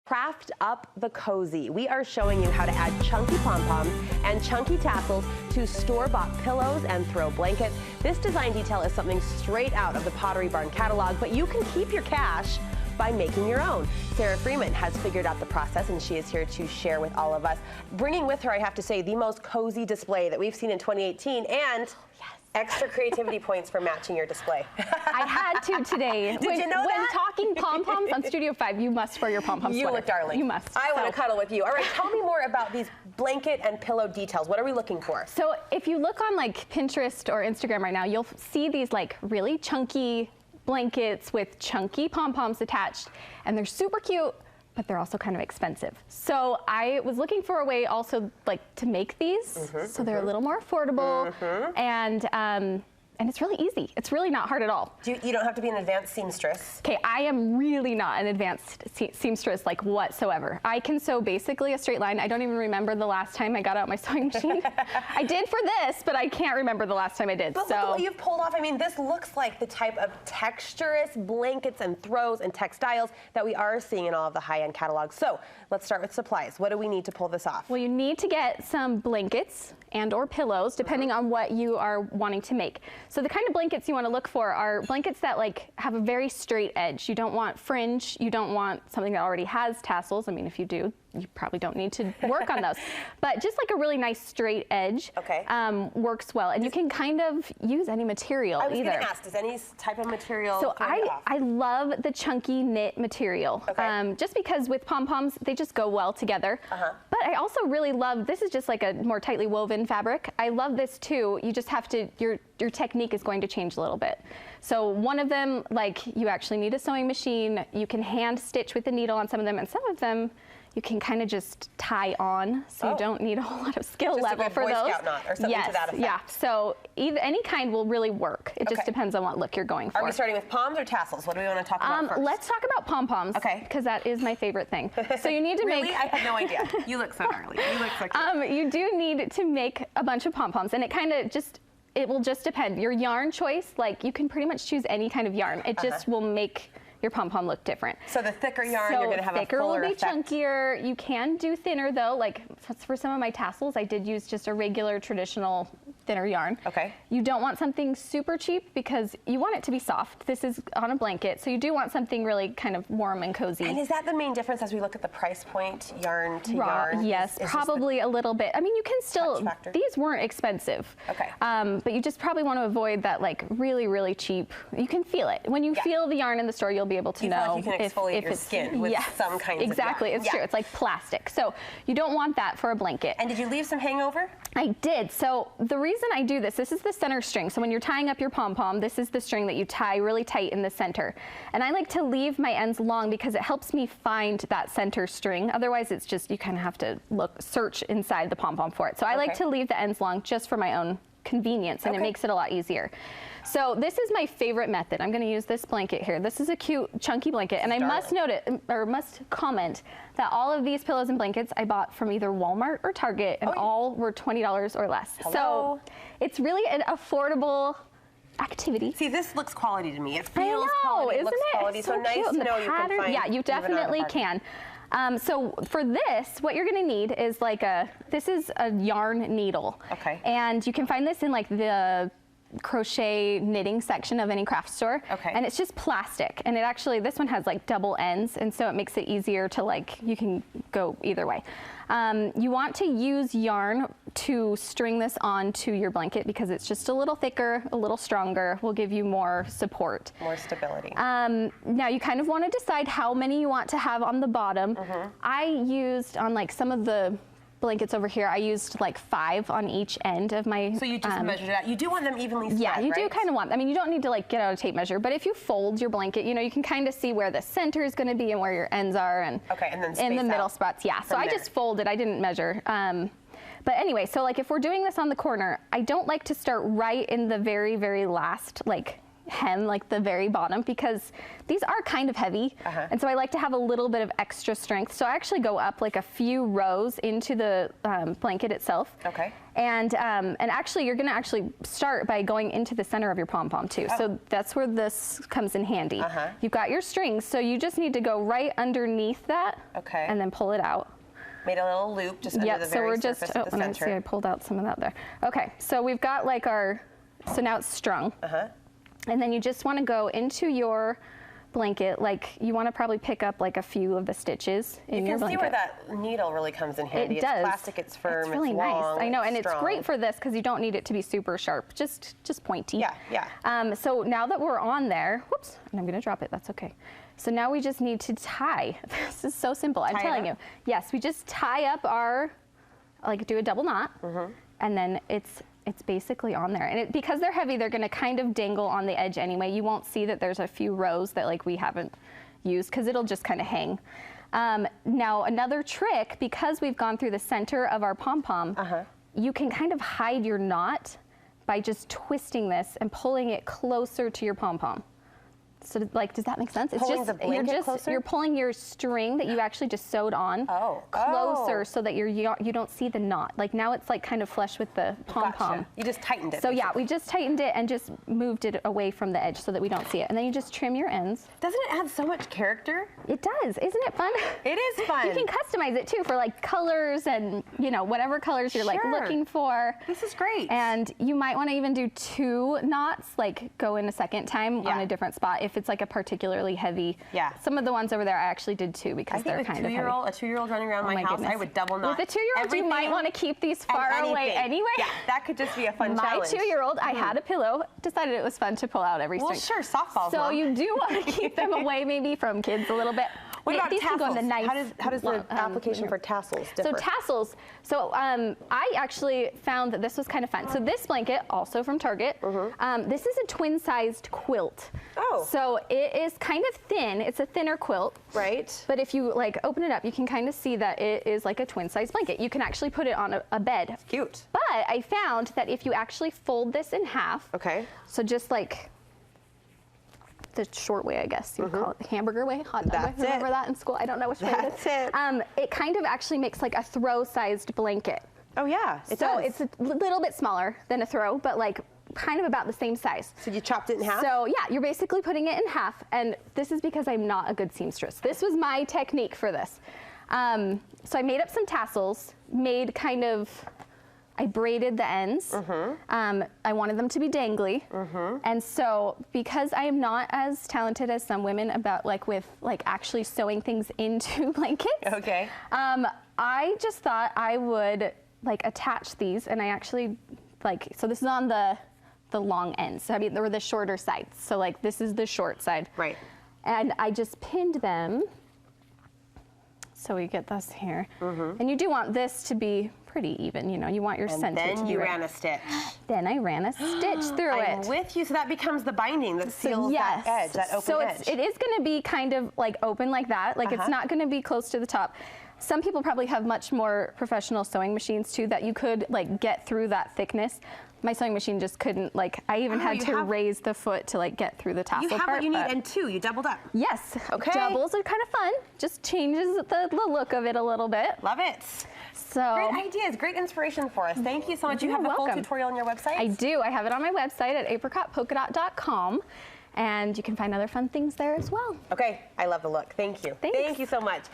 Craft up the cozy. We are showing you how to add chunky pom-poms and chunky tassels to store-bought pillows and throw blankets. This design detail is something straight out of the Pottery Barn catalog, but you can keep your cash by making your own. Sarah Freeman has figured out the process, and she is here to share with all of us, bringing with her, I have to say, the most cozy display that we've seen in 2018, and extra creativity points for matching your display. I had to today. Did you know that? When talking pom-poms on Studio 5, you must wear your pom-pom sweater. You look darling. You must. I want to cuddle with you. All right, tell me more about these blanket and pillow details. What are we looking for? So if you look on like Pinterest or Instagram right now, you'll see these like really chunky blankets with chunky pom-poms attached, and they're super cute, but they're also kind of expensive. So I was looking for a way also like to make these, so they're a little more affordable, and it's really easy. It's really not hard at all. You don't have to be an advanced seamstress. Okay, I am really not an advanced seamstress like whatsoever. I can sew basically a straight line. I don't even remember the last time I got out my sewing machine. I did for this, but I can't remember the last time I did. But look at what you've pulled off. I mean, this looks like the type of texturous blankets and throws and textiles that we are seeing in all of the high-end catalogs. So let's start with supplies. What do we need to pull this off? Well, you need to get some blankets and or pillows, depending on what you are wanting to make. So the kind of blankets you want to look for are blankets that like have a very straight edge. You don't want fringe. You don't want something that already has tassels. I mean, if you do, you probably don't need to work on those. But just like a really nice straight edge works well. And you can kind of use any material either. I was going to ask, does any type of material So I love the chunky knit material. Just because with pom-poms, they just go well together. But I also really love, this is just like a more tightly woven fabric. I love this too. You just have to, your technique is going to change a little bit. So one of them, like you actually need a sewing machine. You can hand stitch with the needle on some of them, and some of them you can kind of just tie on, so you don't need a whole lot of skill level for those. Boy Scout knot or something to that effect. Yeah, so any kind will really work. It just depends on what look you're going for. Are we starting with poms or tassels? What do we want to talk about first? Let's talk about pom-poms, because that is my favorite thing. So you need to make... Really? I had no idea. You look so gnarly. You look so cute. You do need to make a bunch of pom-poms, and it kind of just, it will just depend. Your yarn choice, like you can pretty much choose any kind of yarn. It just will make your pom-pom look different. So the thicker yarn, you're going to have a fuller effect. Thicker will be chunkier. You can do thinner though. Like for some of my tassels, I did use just a regular traditional thinner yarn. You don't want something super cheap because you want it to be soft. This is on a blanket, so you do want something really kind of warm and cozy. And is that the main difference as we look at the price point, yarn to yarn? Yes, probably a little bit. I mean, you can still, these weren't expensive. But you just probably want to avoid that like really, really cheap. You can feel it. When you feel the yarn in the store, you'll be able to know like you can exfoliate your skin with some kinds of yarn. It's true. It's like plastic. So you don't want that for a blanket. And did you leave some hangover? I did. So the reason I do this is the center string. So when you're tying up your pom-pom, this is the string that you tie really tight in the center. And I like to leave my ends long because it helps me find that center string. Otherwise, it's just, you kind of have to search inside the pom-pom for it. So I like to leave the ends long just for my own convenience, and it makes it a lot easier. So this is my favorite method. I'm going to use this blanket here. This is a cute chunky blanket, and I must note it, or must comment that all of these pillows and blankets I bought from either Walmart or Target, and all were $20 or less. So it's really an affordable activity. See, this looks quality to me. It feels quality, it looks quality. So nice to know you can find. Yeah, you definitely can. So for this, what you're gonna need is like this is a yarn needle. And you can find this in like the crochet knitting section of any craft store. And it's just plastic. And it actually, this one has like double ends, and so it makes it easier to like, you can go either way. You want to use yarn to string this onto your blanket because it's just a little thicker, a little stronger, will give you more support. More stability. Now you kind of want to decide how many you want to have on the bottom. I used on like some of the blankets over here, I used like 5 on each end of my... So you just measured it out. You do want them evenly spread, Yeah, you do kind of want, I mean, you don't need to like get out a tape measure, but if you fold your blanket, you know, you can kind of see where the center is going to be and where your ends are, and and then in the middle spots. Yeah, so I just folded, I didn't measure. But anyway, so like if we're doing this on the corner, I don't like to start right in the very, very last like hem, like the very bottom, because these are kind of heavy. And so I like to have a little bit of extra strength. So I actually go up like a few rows into the blanket itself. Okay. And actually, you're going to actually start by going into the center of your pom-pom too. So that's where this comes in handy. You've got your strings, so you just need to go right underneath that. Okay. And then pull it out. Made a little loop just under the very surface of the center. See, I pulled out some of that there. Okay, so we've got like so now it's strung. And then you just want to go into your blanket, like you want to probably pick up like a few of the stitches in your blanket. You can see where that needle really comes in handy. It does. It's plastic, it's firm, it's really nice. long, I know, and strong. it's great for this because you don't need it to be super sharp, just pointy. Yeah. So now that we're on there, whoops, and I'm going to drop it, that's okay. So now we just need to tie. This is so simple, I'm telling you. Yes, we just tie up our, like do a double knot, and then it's basically on there. And because they're heavy, they're gonna kind of dangle on the edge anyway. You won't see that there's a few rows that like we haven't used because it'll just kind of hang. Now another trick, because we've gone through the center of our pom-pom, you can kind of hide your knot by just twisting this and pulling it closer to your pom-pom. So like, does that make sense? It's pulling the blanket closer? You're pulling your string that you actually just sewed on closer so that you don't see the knot. Like now it's like kind of flush with the pom-pom. Gotcha. You just tightened it. So yeah, we just tightened it and just moved it away from the edge so that we don't see it. And then you just trim your ends. Doesn't it add so much character? It does. Isn't it fun? It is fun. You can customize it too for like colors and whatever colors you're like looking for. This is great. And you might want to even do 2 knots, like go in a second time on a different spot if it's like a particularly heavy. Some of the ones over there I actually did 2 because they're kind of heavy. A 2-year-old running around my house, I would double knot. With a 2-year-old, you might want to keep these far away anyway. Yeah, that could just be a fun challenge. My 2-year-old, I had a pillow, decided it was fun to pull out every string. Well, sure, softballs. So you do want to keep them away maybe from kids a little bit. What about these tassels? Can go in the nice, how does the application for tassels differ? So tassels, I actually found that this was kind of fun. So this blanket, also from Target, this is a twin-sized quilt. So it is kind of thin. It's a thinner quilt. Right. But if you like open it up, you can kind of see that it is like a twin-sized blanket. You can actually put it on a bed. Cute. But I found that if you actually fold this in half, so just like the short way, I guess you would call it, the hamburger way, hot dog way. Remember that in school? I don't know which way it is. It kind of actually makes like a throw-sized blanket. Oh yeah, it does. So it's a little bit smaller than a throw, but like kind of about the same size. So you chopped it in half? So yeah, you're basically putting it in half, and this is because I'm not a good seamstress. This was my technique for this. So I made up some tassels, I braided the ends. I wanted them to be dangly. And so because I am not as talented as some women about with actually sewing things into blankets. I just thought I would attach these, and I actually so this is on the long ends. So I mean, they were the shorter sides. So this is the short side. Right. And I just pinned them. So we get this here. And you do want this to be pretty even, you want your center to be right. And then you ran a stitch. Then I ran a stitch through it. I'm with you, so that becomes the binding that seals that edge, that open edge. So it is gonna be kind of open like that. It's not gonna be close to the top. Some people probably have much more professional sewing machines too that you could get through that thickness. My sewing machine just couldn't, I even had to raise the foot to get through the tassel part. You have what you need, and 2, you doubled up. Yes. Okay. Doubles are kind of fun. Just changes the look of it a little bit. Love it. So great ideas, great inspiration for us. Thank you so much. You have a full tutorial on your website? I do. I have it on my website at apricotpolkadot.com, and you can find other fun things there as well. Okay, I love the look. Thank you. Thanks. Thank you so much.